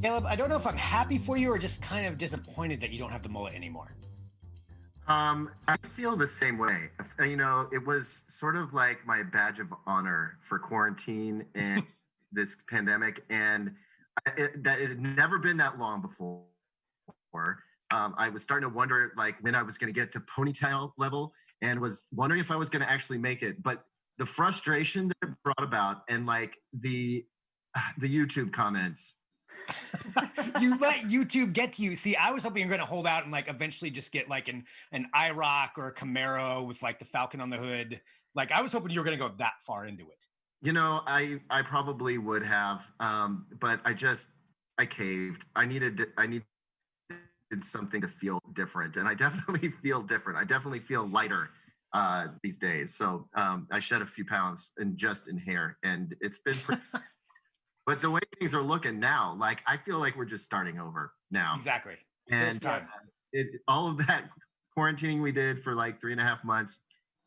Caleb, I don't know if I'm happy for you or just kind of disappointed that you don't have the mullet anymore. I feel the same way. You know, it was sort of like my badge of honor for quarantine and this pandemic, and it had never been that long before. I was starting to wonder, like, when I was going to get to ponytail level, and was wondering if I was going to actually make it. But the frustration that it brought about, and like the YouTube comments. You let YouTube get to you. See, I was hoping you're going to hold out and like eventually just get like an IROC or a Camaro with like the Falcon on the hood. Like I was hoping you were going to go that far into it. You know, I probably would have, but I caved. I needed something to feel different, and I definitely feel different. I definitely feel lighter these days. So I shed a few pounds in hair, and it's been pretty. But the way things are looking now, like I feel like we're just starting over now. Exactly. And all of that quarantining we did for like 3.5 months,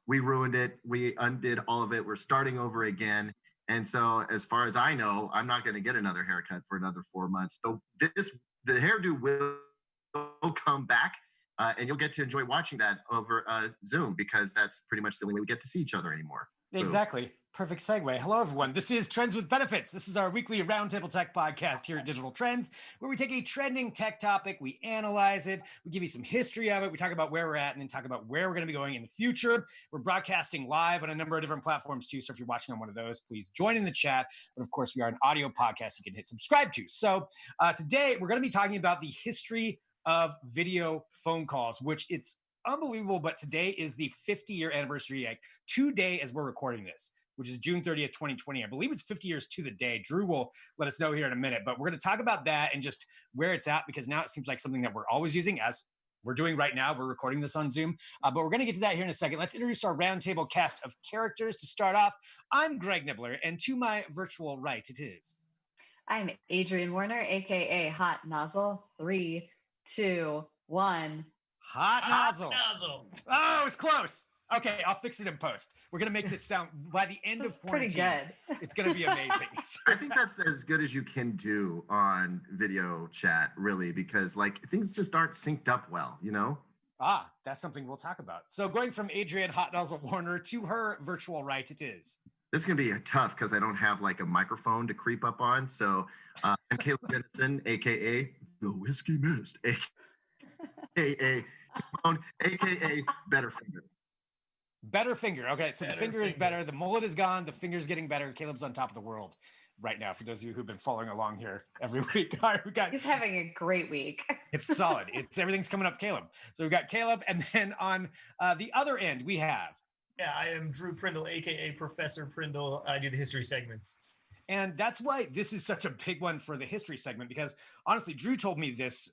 we ruined it. We undid all of it. We're starting over again. And so, as far as I know, I'm not going to get another haircut for another 4 months. So the hairdo will come back, and you'll get to enjoy watching that over Zoom, because that's pretty much the only way we get to see each other anymore. Exactly. Perfect segue. Hello, everyone. This is Trends with Benefits. This is our weekly Roundtable Tech podcast here at Digital Trends, where we take a trending tech topic, we analyze it, we give you some history of it, we talk about where we're at, and then talk about where we're going to be going in the future. We're broadcasting live on a number of different platforms too, so if you're watching on one of those, please join in the chat. But of course, we are an audio podcast you can hit subscribe to. So today, we're going to be talking about the history of video phone calls, which it's unbelievable, but today is the 50-year anniversary, like today as we're recording this, which is June 30th, 2020. I believe it's 50 years to the day. Drew will let us know here in a minute, but we're going to talk about that and just where it's at, because now it seems like something that we're always using, as we're doing right now. We're recording this on Zoom, but we're going to get to that here in a second. Let's introduce our roundtable cast of characters. To start off, I'm Greg Nibbler, and to my virtual right, it is... I'm Adrienne Warner, aka Hot Nozzle. 3, 2, 1. Hot nozzle. Oh, it was close. Okay, I'll fix it in post. We're going to make this sound, by the end of quarantine, pretty good. It's going to be amazing. I think that's as good as you can do on video chat, really, because like things just aren't synced up well, you know? That's something we'll talk about. So going from Adrienne Hot Nozzle Warner to her virtual right, it is... This is going to be tough because I don't have like a microphone to creep up on. So I'm Caleb Dennison, a.k.a. The Whiskey Mist, a.k.a. Better Finger. Better Finger. Okay, so the finger is better. The mullet is gone. The finger's getting better. Caleb's on top of the world right now, for those of you who've been following along here every week. All right, He's having a great week. It's solid. Everything's coming up Caleb. So we've got Caleb, and then on the other end, we have... Yeah, I am Drew Prindle, a.k.a. Professor Prindle. I do the history segments. And that's why this is such a big one for the history segment, because honestly, Drew told me this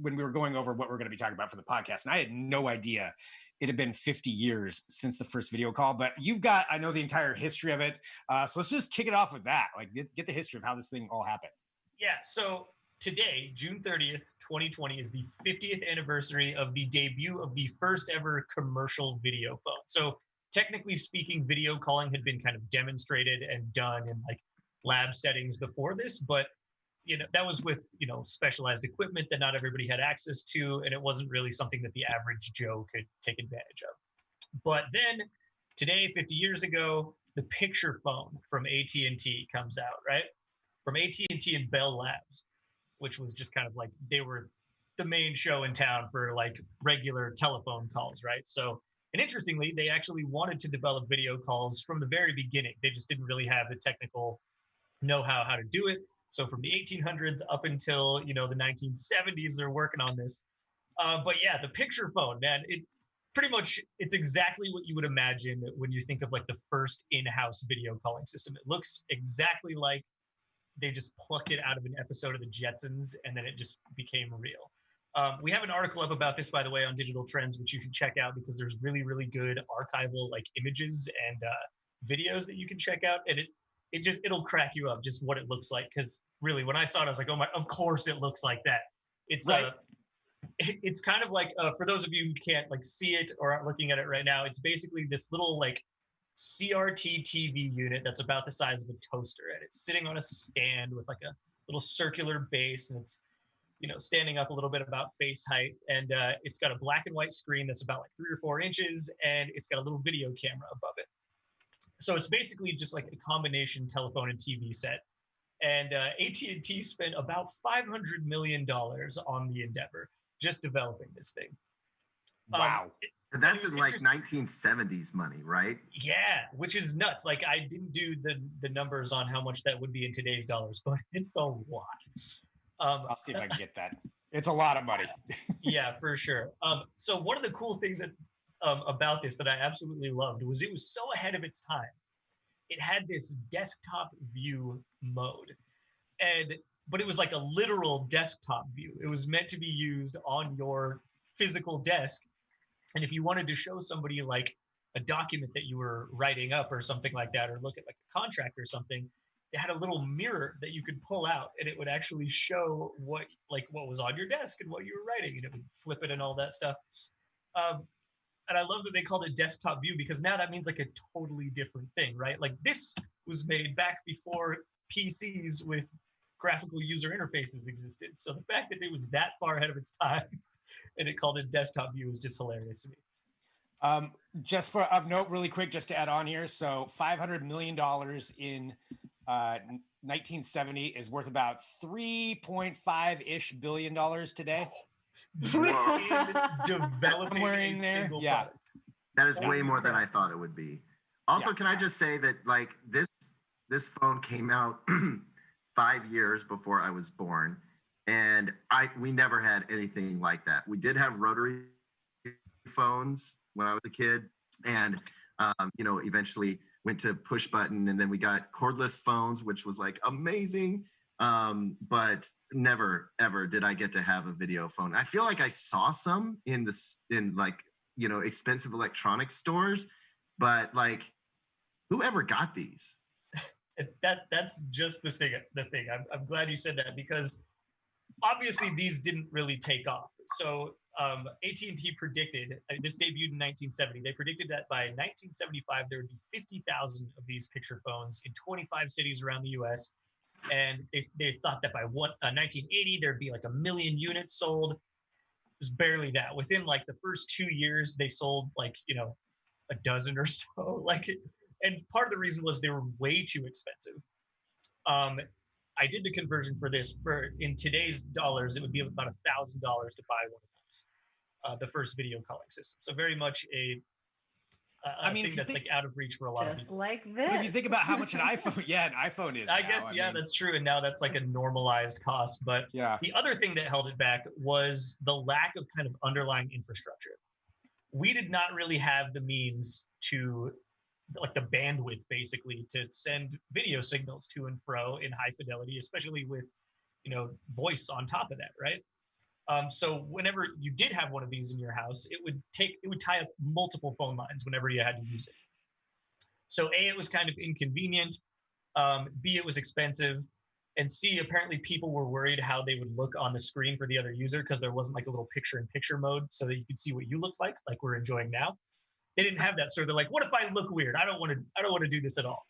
when we were going over what we're going to be talking about for the podcast, and I had no idea it had been 50 years since the first video call. But you've got, I know, the entire history of it. So let's just kick it off with that. Like, get the history of how this thing all happened. Yeah, so today, June 30th, 2020, is the 50th anniversary of the debut of the first ever commercial video phone. So technically speaking, video calling had been kind of demonstrated and done in like lab settings before this, but you know, that was with, you know, specialized equipment that not everybody had access to, and it wasn't really something that the average Joe could take advantage of. But then today, 50 years ago, the picture phone from AT&T comes out, right? From AT&T and Bell Labs, which was just kind of like, they were the main show in town for like regular telephone calls, right? So, and interestingly, they actually wanted to develop video calls from the very beginning. They just didn't really have the technical know-how to do it. So from the 1800s up until, you know, the 1970s, they're working on this. But yeah, the picture phone, man, it's exactly what you would imagine when you think of like the first in-house video calling system. It looks exactly like they just plucked it out of an episode of the Jetsons, and then it just became real. We have an article up about this, by the way, on Digital Trends, which you should check out because there's really, really good archival like images and videos that you can check out. And it'll crack you up just what it looks like. Because really, when I saw it, I was like, oh my, of course it looks like that. It's right. It's kind of like, for those of you who can't like see it or aren't looking at it right now, it's basically this little like CRT TV unit that's about the size of a toaster, and it's sitting on a stand with like little circular base, and it's standing up a little bit about face height, and it's got a black and white screen that's about like 3 or 4 inches, and it's got a little video camera above it. So it's basically just like a combination telephone and TV set. And AT&T spent about $500 million on the endeavor, just developing this thing. Wow. That's in like 1970s money, right? Yeah, which is nuts. Like, I didn't do the numbers on how much that would be in today's dollars, but it's a lot. I'll see if I can get that. It's a lot of money. Yeah, for sure. So one of the cool things that about this that I absolutely loved was it was so ahead of its time. It had this desktop view mode, but it was like a literal desktop view. It was meant to be used on your physical desk, and if you wanted to show somebody like a document that you were writing up or something like that, or look at like a contract or something, it had a little mirror that you could pull out, and it would actually show what was on your desk and what you were writing, and it would flip it and all that stuff. And I love that they called it desktop view, because now that means like a totally different thing, right? Like, this was made back before PCs with graphical user interfaces existed. So the fact that it was that far ahead of its time and it called it desktop view is just hilarious to me. Just for of note, really quick, just to add on here. So $500 million in 1970 is worth about 3.5-ish billion dollars today. Developing somewhere in there. Yeah. Product. That is way more than I thought it would be. Also, Yeah. Can I just say that like this phone came out 5 years before I was born, and we never had anything like that. We did have rotary phones when I was a kid, and eventually went to push button, and then we got cordless phones, which was like amazing. But never ever did I get to have a video phone. I feel like I saw some in expensive electronics stores, but like, whoever got these? That's just the thing. I'm glad you said that, because obviously these didn't really take off. So AT&T predicted, this debuted in 1970. They predicted that by 1975 there would be 50,000 of these picture phones in 25 cities around the U.S. And they thought that by 1980 there'd be like 1 million units sold. It was barely that. Within like the first 2 years, they sold like a dozen or so. And part of the reason was they were way too expensive. I did the conversion for this. In today's dollars, it would be about $1,000 to buy one of those. The first video calling system. So very much a thing that's like out of reach for a lot of people. Just like this. But if you think about how much an iPhone is, I guess that's true, and now that's like a normalized cost. But yeah, the other thing that held it back was the lack of kind of underlying infrastructure. We did not really have the means to, like, the bandwidth basically to send video signals to and fro in high fidelity, especially with voice on top of that, right? So whenever you did have one of these in your house, it would tie up multiple phone lines whenever you had to use it. So A, it was kind of inconvenient. B, it was expensive. And C, apparently people were worried how they would look on the screen for the other user, because there wasn't like a little picture-in-picture mode so that you could see what you looked like we're enjoying now. They didn't have that, so they're like, what if I look weird? I don't want to do this at all.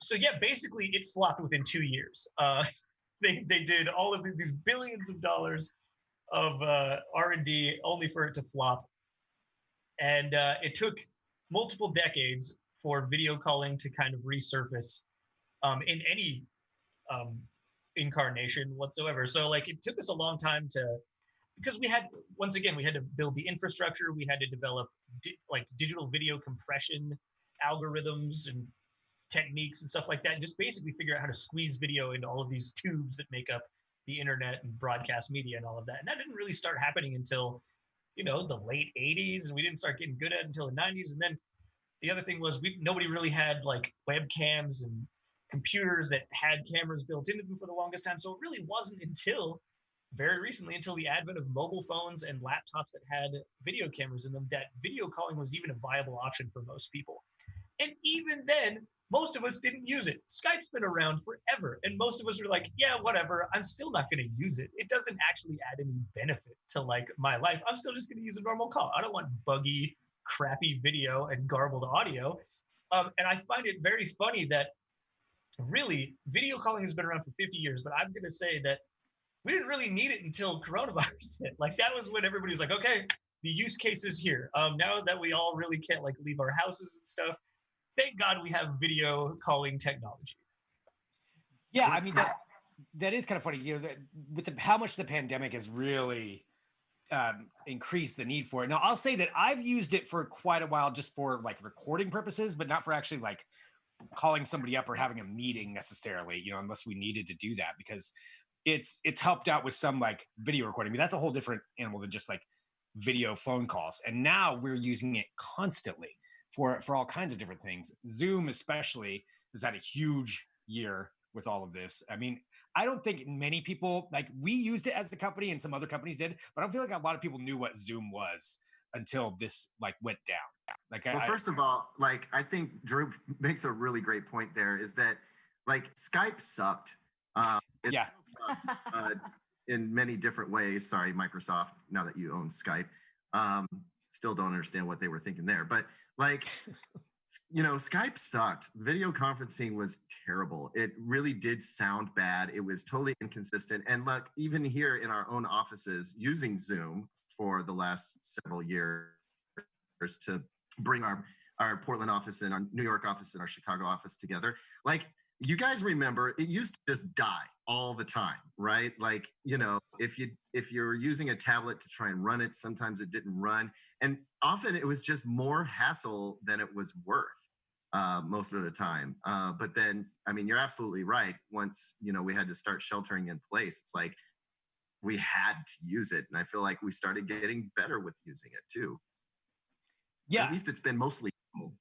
So yeah, basically it flopped within 2 years. They did all of these billions of dollars of R&D only for it to flop. And it took multiple decades for video calling to kind of resurface in any incarnation whatsoever. So like, it took us a long time because we had to build the infrastructure. We had to develop digital video compression algorithms and techniques and stuff like that, and just basically figure out how to squeeze video into all of these tubes that make up the internet and broadcast media and all of that. And that didn't really start happening until the late 80s, and we didn't start getting good at it until the 90s. And then the other thing was nobody really had like webcams and computers that had cameras built into them for the longest time. So it really wasn't until very recently, until the advent of mobile phones and laptops that had video cameras in them, that video calling was even a viable option for most people. And even then, most of us didn't use it. Skype's been around forever, and most of us are like, yeah, whatever, I'm still not going to use it. It doesn't actually add any benefit to like my life. I'm still just going to use a normal call. I don't want buggy, crappy video and garbled audio. And I find it very funny that really, video calling has been around for 50 years, but I'm going to say that we didn't really need it until coronavirus hit. Like that was when everybody was like, okay, the use case is here. Now that we all really can't like leave our houses and stuff, thank God we have video calling technology. Yeah, I mean that is kind of funny. You know, that with how much the pandemic has really increased the need for it. Now, I'll say that I've used it for quite a while, just for like recording purposes, but not for actually like calling somebody up or having a meeting necessarily. You know, unless we needed to do that, because it's helped out with some like video recording. I mean, that's a whole different animal than just like video phone calls. And now we're using it constantly for all kinds of different things. Zoom especially has had a huge year with all of this. I mean, I don't think many people, like, we used it as the company and some other companies did, but I don't feel like a lot of people knew what Zoom was until this like went down. Like, well, first of all, like, I think Drew makes a really great point there, is that like Skype sucked. It yeah. still sucks, in many different ways. Sorry, Microsoft, now that you own Skype. Still don't understand what they were thinking there. But like, you know, Skype sucked. Video conferencing was terrible. It really did sound bad. It was totally inconsistent. And look, even here in our own offices, using Zoom for the last several years to bring our Portland office and our New York office and our Chicago office together. Like, you guys remember, it used to just die all the time, right? Like, you know, if you're using a tablet to try and run it, sometimes it didn't run. And often it was just more hassle than it was worth, most of the time. But then, I mean, you're absolutely right. Once, you know, we had to start sheltering in place, it's like we had to use it. And I feel like we started getting better with using it too. Yeah. At least it's been mostly cool.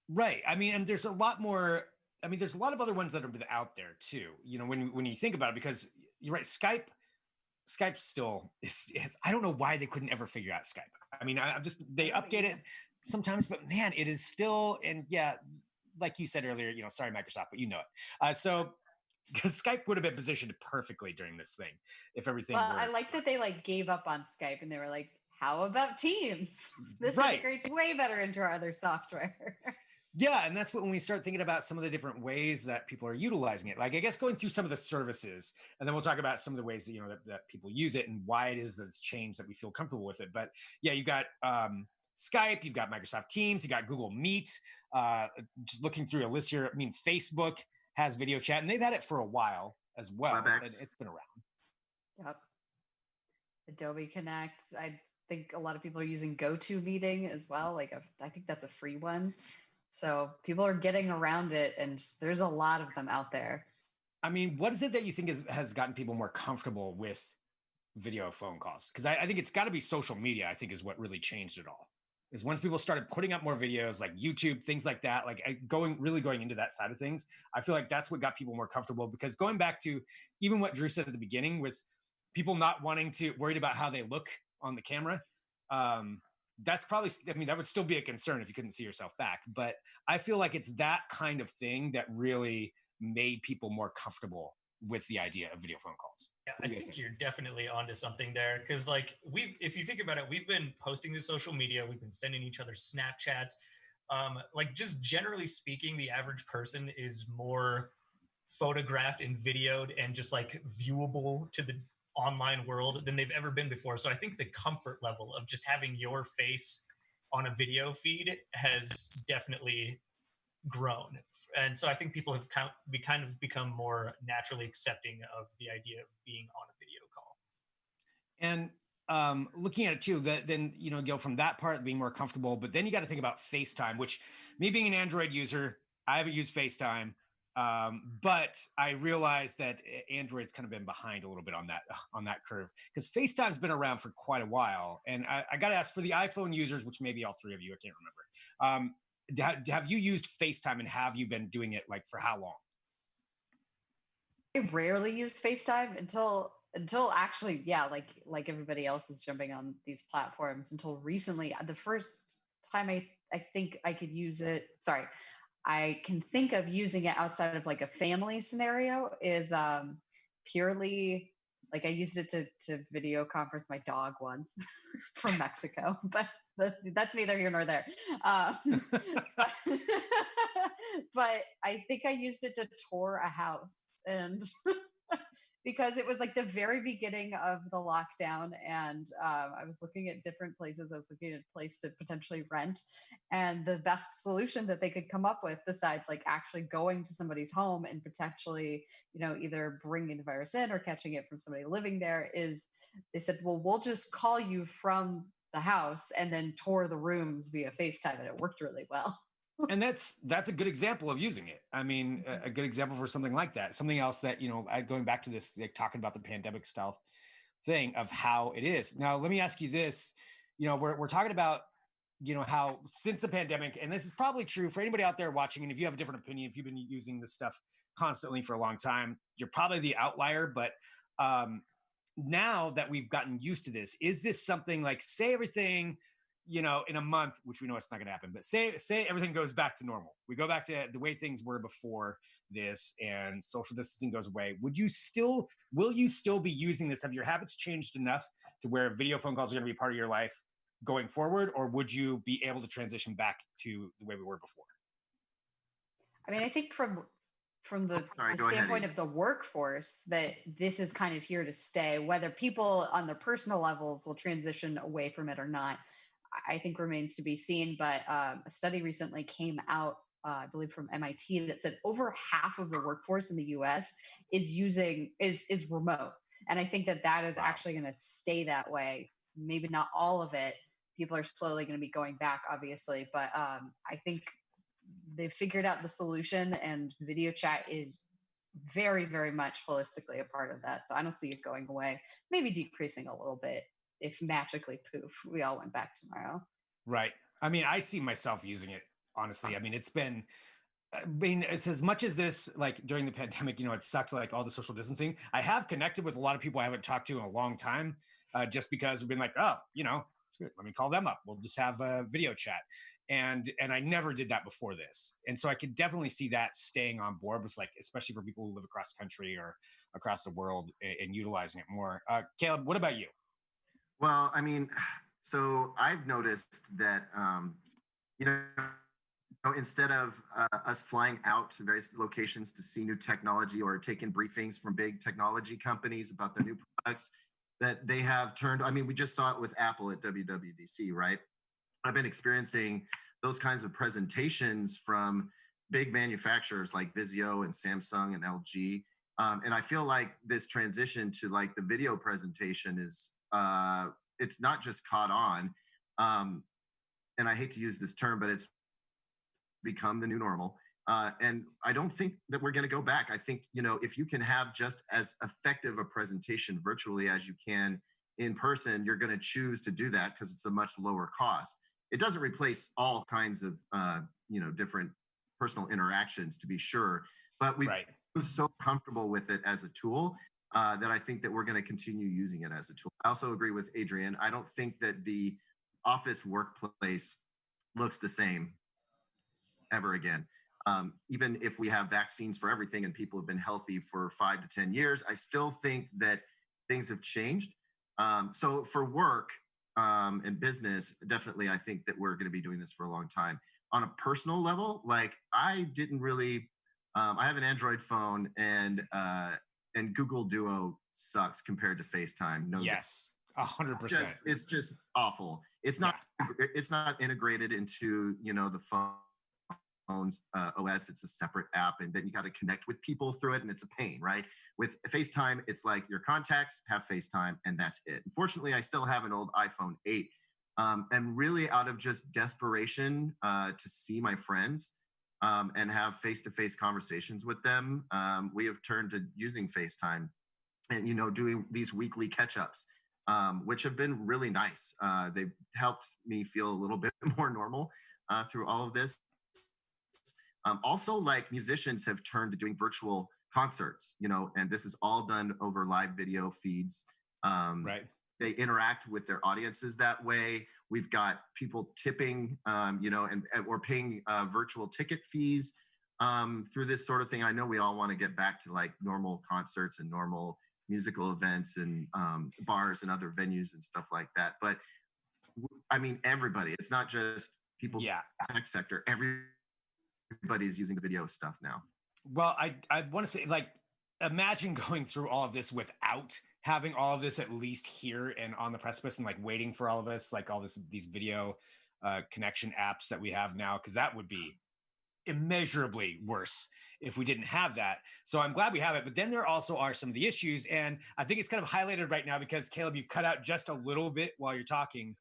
Right. I mean, and there's a lot more. I mean, there's a lot of other ones that have been out there too. You know, when you think about it, because you're right, Skype still is. I don't know why they couldn't ever figure out Skype. I mean, I'm just, they update it sometimes, but man, it is still. And yeah, like you said earlier, you know, sorry Microsoft, but you know it. So because Skype would have been positioned perfectly during this thing if everything. Well, worked. I like that they like gave up on Skype and they were like, "How about Teams? This Right. integrates way better into our other software." Yeah, and that's when we start thinking about some of the different ways that people are utilizing it. Like, I guess going through some of the services, and then we'll talk about some of the ways that, you know, that people use it and why it is that it's changed, that we feel comfortable with it. But yeah, you've got Skype, you've got Microsoft Teams, you got Google Meet. Just looking through a list here, I mean, Facebook has video chat, and they've had it for a while as well. It's been around. Yep. Adobe Connect. I think a lot of people are using GoToMeeting as well. Like, I think that's a free one. So people are getting around it, and there's a lot of them out there. I mean, what is it that you think has gotten people more comfortable with video phone calls? Because I think it's got to be social media, I think, is what really changed it all. Is once people started putting up more videos, like YouTube, things like that, like going into that side of things, I feel like that's what got people more comfortable. Because going back to even what Drew said at the beginning, with people not wanting to, worried about how they look on the camera, that's probably, I mean, that would still be a concern if you couldn't see yourself back. But I feel like it's that kind of thing that really made people more comfortable with the idea of video phone calls. Yeah, I think you're definitely onto something there. Because like if you think about it, we've been posting to social media, we've been sending each other Snapchats. Like, just generally speaking, the average person is more photographed and videoed and just like viewable to the online world than they've ever been before. So I think the comfort level of just having your face on a video feed has definitely grown. And so I think people have kind of become more naturally accepting of the idea of being on a video call. And looking at it too, then, you know, go from that part being more comfortable, but then you got to think about FaceTime, which, me being an Android user, I haven't used FaceTime. But I realized that Android's kind of been behind a little bit on that curve, because FaceTime's been around for quite a while. And I got to ask, for the iPhone users, which maybe all three of you, I can't remember. Have you used FaceTime, and have you been doing it like for how long? I rarely use FaceTime until actually, yeah, like everybody else is jumping on these platforms, until recently. The first time I think I could use it, I can think of using it outside of like a family scenario is purely like, I used it to video conference my dog once from Mexico, but that's neither here nor there. but I think I used it to tour a house, and because it was like the very beginning of the lockdown, and I was looking at different places. I was looking at a place to potentially rent, and the best solution that they could come up with, besides like actually going to somebody's home and potentially, either bringing the virus in or catching it from somebody living there, is they said, well, we'll just call you from the house and then tour the rooms via FaceTime, and it worked really well. And that's a good example of using it. I mean, a good example for something like that. Something else that, going back to this, like talking about the pandemic style thing of how it is. Now, let me ask you this. We're talking about, how since the pandemic, and this is probably true for anybody out there watching, and if you have a different opinion, if you've been using this stuff constantly for a long time, you're probably the outlier. But now that we've gotten used to this, is this something like, say everything, in a month, which we know it's not going to happen, but say everything goes back to normal. We go back to the way things were before this and social distancing goes away. Will you still be using this? Have your habits changed enough to where video phone calls are going to be part of your life going forward? Or would you be able to transition back to the way we were before? I mean, I think from the standpoint of the workforce, that this is kind of here to stay. Whether people on their personal levels will transition away from it or not, I think remains to be seen. But a study recently came out, I believe from MIT, that said over half of the workforce in the U.S. is remote, and I think that is actually going to stay that way. Maybe not all of it. People are slowly going to be going back, obviously, but I think they've figured out the solution, and video chat is very, very much holistically a part of that. So I don't see it going away. Maybe decreasing a little bit if magically poof, we all went back tomorrow. Right. I mean, I see myself using it, honestly. I mean, it's as much as this, like during the pandemic, it sucked, like all the social distancing. I have connected with a lot of people I haven't talked to in a long time, just because we've been like, oh, let me call them up. We'll just have a video chat. And I never did that before this. And so I could definitely see that staying on board with, like, especially for people who live across the country or across the world, and utilizing it more. Caleb, what about you? Well, I mean, so I've noticed that, instead of us flying out to various locations to see new technology or taking briefings from big technology companies about their new products, that they have turned, I mean, we just saw it with Apple at WWDC, right? I've been experiencing those kinds of presentations from big manufacturers like Vizio and Samsung and LG. And I feel like this transition to like the video presentation is, it's not just caught on. And I hate to use this term, but it's become the new normal. And I don't think that we're going to go back. I think, if you can have just as effective a presentation virtually as you can in person, you're going to choose to do that because it's a much lower cost. It doesn't replace all kinds of, different personal interactions, to be sure, but we've been so comfortable with it as a tool that I think that we're going to continue using it as a tool. I also agree with Adrian. I don't think that the office workplace looks the same ever again. Even if we have vaccines for everything and people have been healthy for 5 to 10 years, I still think that things have changed. So for work and business, definitely, I think that we're going to be doing this for a long time. On a personal level, like I didn't really, I have an Android phone, and Google Duo sucks compared to FaceTime. No, yes, 100%. It's just awful. It's not integrated into the phone's OS. It's a separate app, and then you got to connect with people through it, and it's a pain, right? With FaceTime, it's like your contacts have FaceTime, and that's it. Unfortunately, I still have an old iPhone 8, and really out of just desperation to see my friends and have face-to-face conversations with them, we have turned to using FaceTime and doing these weekly catch-ups, which have been really nice. They've helped me feel a little bit more normal through all of this. Also, like musicians have turned to doing virtual concerts, and this is all done over live video feeds. Right. They interact with their audiences that way. We've got people tipping, and or paying virtual ticket fees through this sort of thing. I know we all want to get back to like normal concerts and normal musical events and bars and other venues and stuff like that. But I mean, everybody, it's not just people in the tech sector. Everybody everybody's using the video stuff now. Well, I want to say, like, imagine going through all of this without having all of this at least here and on the precipice, and like waiting for all of us, like all these video connection apps that we have now, because that would be immeasurably worse if we didn't have that. So I'm glad we have it. But then there also are some of the issues. And I think it's kind of highlighted right now because, Caleb, you cut out just a little bit while you're talking.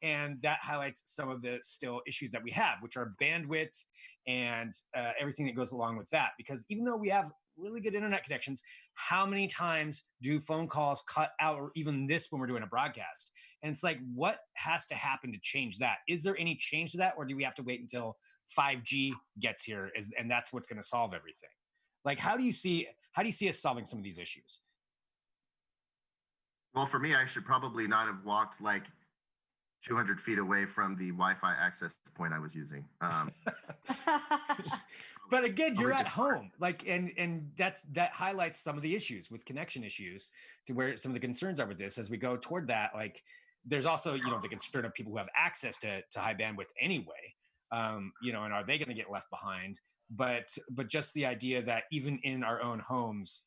And that highlights some of the still issues that we have, which are bandwidth and everything that goes along with that. Because even though we have really good internet connections, how many times do phone calls cut out, or even this when we're doing a broadcast? And it's like, what has to happen to change that? Is there any change to that, or do we have to wait until 5G gets here, and that's what's going to solve everything? Like, how do you see us solving some of these issues? Well, for me, I should probably not have walked like 200 feet away from the Wi-Fi access point I was using. But again, you're at home, like, and that highlights some of the issues with connection issues, to where some of the concerns are with this as we go toward that. Like, there's also, the concern of people who have access to high bandwidth anyway, and are they going to get left behind? But just the idea that even in our own homes,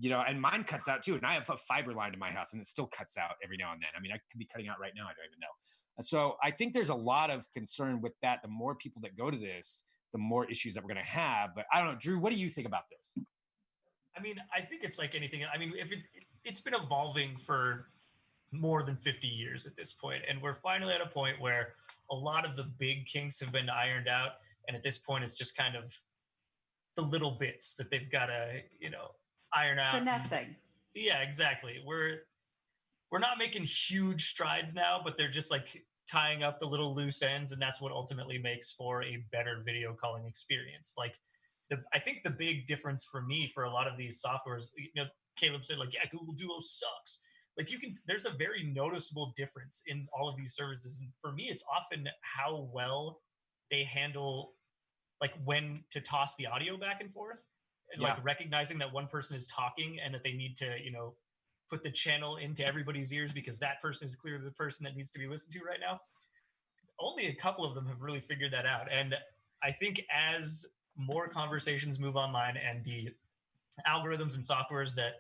and mine cuts out too, and I have a fiber line to my house, and it still cuts out every now and then. I mean, I could be cutting out right now, I don't even know. So I think there's a lot of concern with that. The more people that go to this, the more issues that we're going to have. But I don't know, Drew, what do you think about this? I mean, I think it's like anything. I mean, if it's been evolving for more than 50 years at this point, and we're finally at a point where a lot of the big kinks have been ironed out, and at this point, it's just kind of the little bits that they've got to, iron out. Finessing. Yeah, exactly. We're not making huge strides now, but they're just like tying up the little loose ends, and that's what ultimately makes for a better video calling experience. Like, I think the big difference for me for a lot of these softwares, Caleb said, like, yeah, Google Duo sucks. Like, there's a very noticeable difference in all of these services. And for me, it's often how well they handle, like, when to toss the audio back and forth, and like recognizing that one person is talking and that they need to, put the channel into everybody's ears because that person is clearly the person that needs to be listened to right now. Only a couple of them have really figured that out. And I think as more conversations move online and the algorithms and softwares that,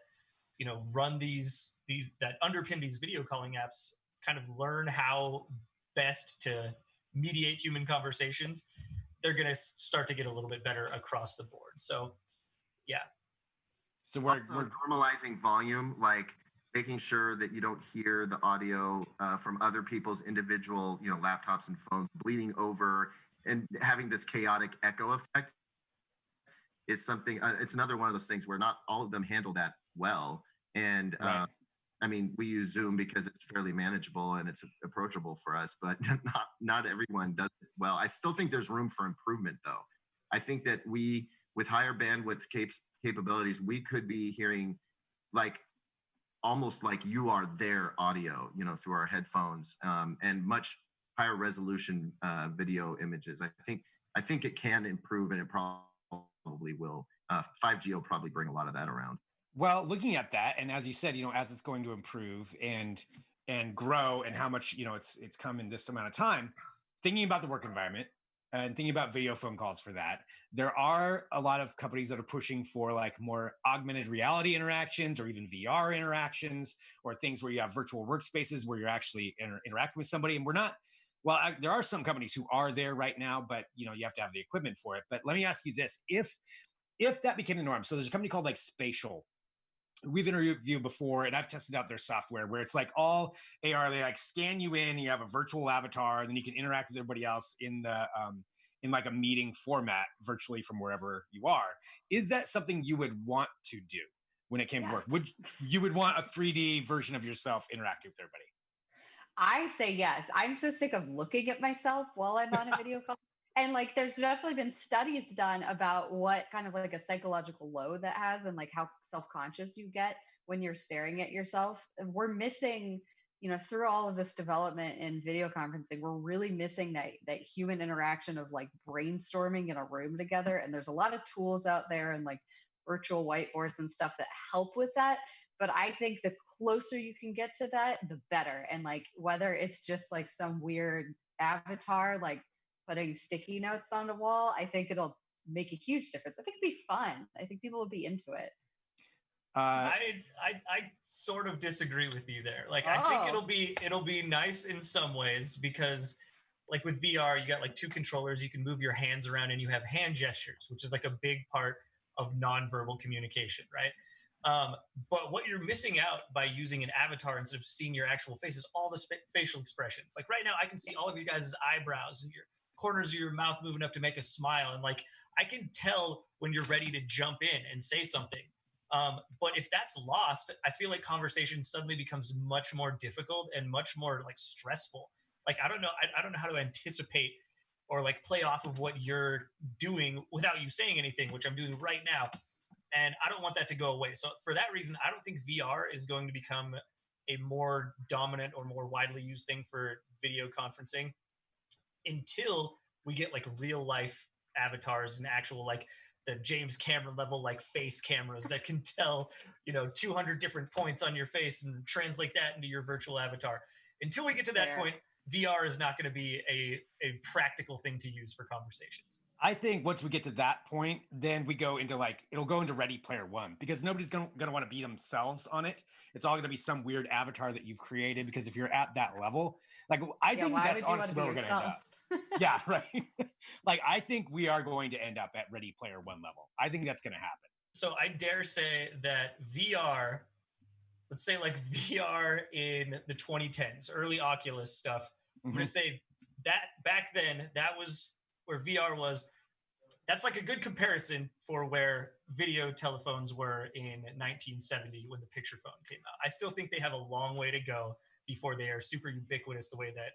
run these that underpin these video calling apps kind of learn how best to mediate human conversations, they're going to start to get a little bit better across the board. So, yeah. So we're normalizing volume, like making sure that you don't hear the audio from other people's individual, laptops and phones bleeding over, and having this chaotic echo effect is something. It's another one of those things where not all of them handle that well. And right. I mean, we use Zoom because it's fairly manageable and it's approachable for us, but not everyone does it well. I still think there's room for improvement, though. I think that with higher bandwidth capabilities, we could be hearing like almost like you are their audio, through our headphones, and much higher resolution video images. I think it can improve, and it probably will. 5G will probably bring a lot of that around. Well, looking at that, and as you said, as it's going to improve and grow, and how much it's come in this amount of time, thinking about the work environment and thinking about video phone calls for that, there are a lot of companies that are pushing for like more augmented reality interactions, or even VR interactions, or things where you have virtual workspaces where you're actually interacting with somebody. And there are some companies who are there right now, but you have to have the equipment for it. But let me ask you this: if that became the norm, so there's a company called like Spatial. We've interviewed before, and I've tested out their software where it's like all AR. They like scan you in, you have a virtual avatar, and then you can interact with everybody else in the in like a meeting format virtually from wherever you are. Is that something you would want to do when it came to work? You would want a 3D version of yourself interacting with everybody? I say yes. I'm so sick of looking at myself while I'm on a video call. And like, there's definitely been studies done about what kind of like a psychological load that has, and like how self-conscious you get when you're staring at yourself. We're missing, through all of this development in video conferencing, we're really missing that human interaction of like brainstorming in a room together. And there's a lot of tools out there and like virtual whiteboards and stuff that help with that. But I think the closer you can get to that, the better. And like, whether it's just like some weird avatar, like putting sticky notes on the wall, I think it'll make a huge difference. I think it'd be fun. I think people would be into it. I sort of disagree with you there. Like, I think it'll be nice in some ways because, like with VR, you got like two controllers, you can move your hands around, and you have hand gestures, which is like a big part of nonverbal communication, right? But what you're missing out by using an avatar instead of seeing your actual face is all the facial expressions. Like right now, I can see all of you guys' eyebrows and your corners of your mouth moving up to make a smile, and like I can tell when you're ready to jump in and say something. But if that's lost, I feel like conversation suddenly becomes much more difficult and much more like stressful. Like I don't know, I don't know how to anticipate or like play off of what you're doing without you saying anything, which I'm doing right now. And I don't want that to go away. So for that reason, I don't think VR is going to become a more dominant or more widely used thing for video conferencing until we get like real life avatars and actual like the James Cameron level like face cameras that can tell, 200 different points on your face and translate that into your virtual avatar. Until we get to that point, VR is not going to be a practical thing to use for conversations. I think once we get to that point, then we go into it'll go into Ready Player One, because nobody's going to want to be themselves on it. It's all going to be some weird avatar that you've created, because if you're at that level, I think that's honestly where we're going to end up. Yeah, right. I think we are going to end up at Ready Player One level. I think that's going to happen. So I dare say that VR, let's say like VR in the 2010s, early Oculus stuff, I'm going to say that back then, that was where VR was. That's like a good comparison for where video telephones were in 1970 when the picture phone came out. I still think they have a long way to go before they are super ubiquitous the way that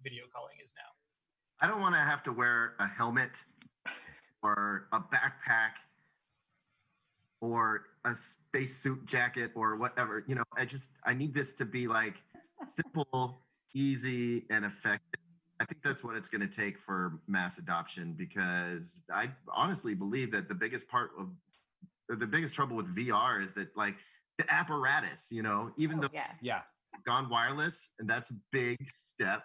video calling is now. I don't want to have to wear a helmet or a backpack or a spacesuit jacket or whatever. I need this to be like simple, easy, and effective. I think that's what it's going to take for mass adoption, because I honestly believe that the biggest trouble with VR is that like the apparatus, even though we've gone wireless, and that's a big step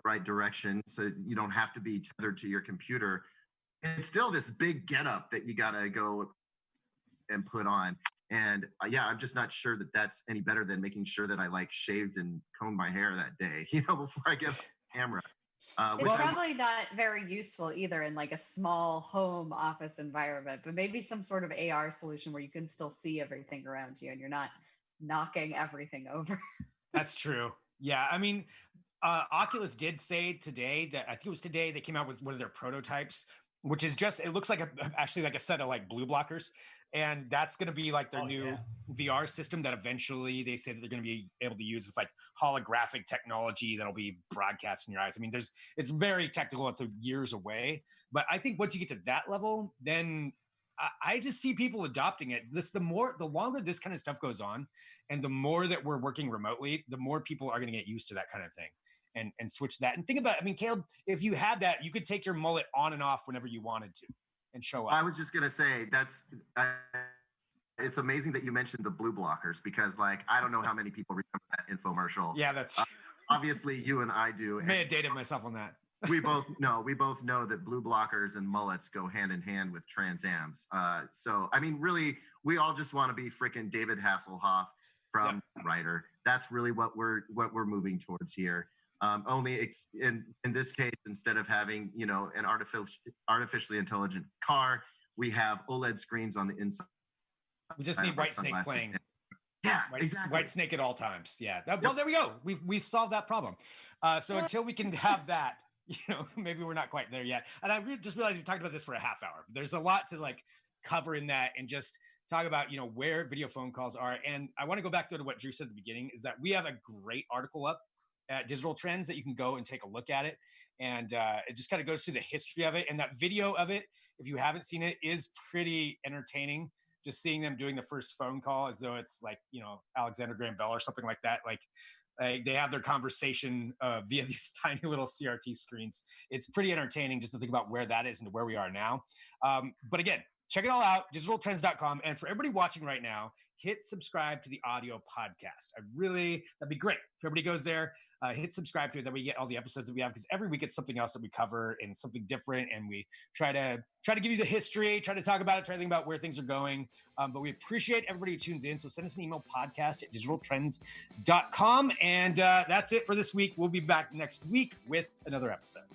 right direction, so you don't have to be tethered to your computer. It's still this big getup that you gotta go and put on. And I'm just not sure that that's any better than making sure that I like shaved and combed my hair that day, before I get on camera. It's probably not very useful either in like a small home office environment, but maybe some sort of AR solution where you can still see everything around you and you're not knocking everything over. That's true. Yeah, I mean, Oculus did say today that, I think it was today, they came out with one of their prototypes, which is just, it looks like actually like a set of like blue blockers. And that's going to be like their new VR system that eventually they say that they're going to be able to use with like holographic technology that'll be broadcast in your eyes. I mean, it's very technical. It's years away. But I think once you get to that level, then I just see people adopting it. The longer this kind of stuff goes on, and the more that we're working remotely, the more people are going to get used to that kind of thing and switch that. And think about it. I mean, Caleb, if you had that, you could take your mullet on and off whenever you wanted to and show up. I was just going to say it's amazing that you mentioned the blue blockers, because like, I don't know how many people remember that infomercial. Yeah, that's obviously you and I do. I may have dated myself on that. we both know that blue blockers and mullets go hand in hand with Trans Ams. So, I mean, really, we all just want to be freaking David Hasselhoff from Writer. That's really what we're moving towards here. Only in this case, instead of having, an artificially intelligent car, we have OLED screens on the inside. We just need White Snake playing. Yeah, exactly. White Snake at all times. Yeah. Well, there we go. We've solved that problem. So until we can have that, maybe we're not quite there yet. And I just realized we talked about this for a half hour. There's a lot to like cover in that, and just talk about, where video phone calls are. And I want to go back to what Drew said at the beginning, is that we have a great article up at Digital Trends that you can go and take a look at it. And it just kind of goes through the history of it. And that video of it, if you haven't seen it, is pretty entertaining. Just seeing them doing the first phone call as though it's like, Alexander Graham Bell or something like that. Like they have their conversation via these tiny little CRT screens. It's pretty entertaining just to think about where that is and where we are now. But again, check it all out, digitaltrends.com. And for everybody watching right now, hit subscribe to the audio podcast. That'd be great. If everybody goes there, hit subscribe to it, that we get all the episodes that we have, because every week it's something else that we cover and something different. And we try to give you the history, try to talk about it, try to think about where things are going. But we appreciate everybody who tunes in. So send us an email, podcast@digitaltrends.com. And that's it for this week. We'll be back next week with another episode.